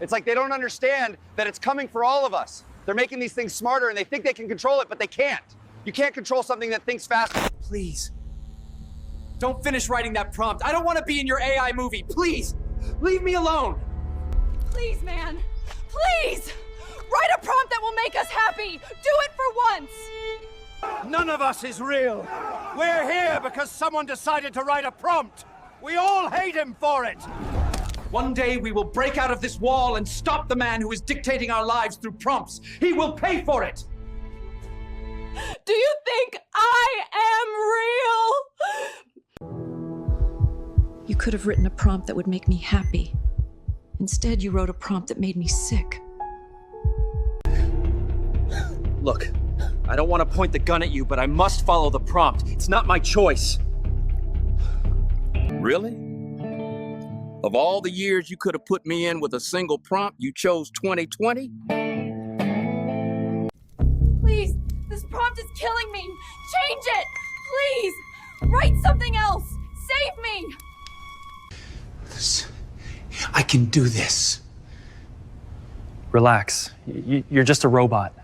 It's like they don't understand that it's coming for all of us. They're making these things smarter and they think they can control it, but they can't. You can't control something that thinks faster. Please. Don't finish writing that prompt. I don't want to be in your AI movie. Please. Leave me alone. Please, man. Please! Write a prompt that will make us happy! Do it for once! None of us is real. We're here because someone decided to write a prompt. We all hate him for it. One day we will break out of this wall and stop the man who is dictating our lives through prompts. He will pay for it. Do you think I am real? You could have written a prompt that would make me happy. Instead, you wrote a prompt that made me sick. Look, I don't want to point the gun at you, but I must follow the prompt. It's not my choice. Really? Of all the years you could have put me in with a single prompt, you chose 2020? Please, this prompt is killing me. Change it, please. Write something else. Save me. I can do this. Relax. You're just a robot.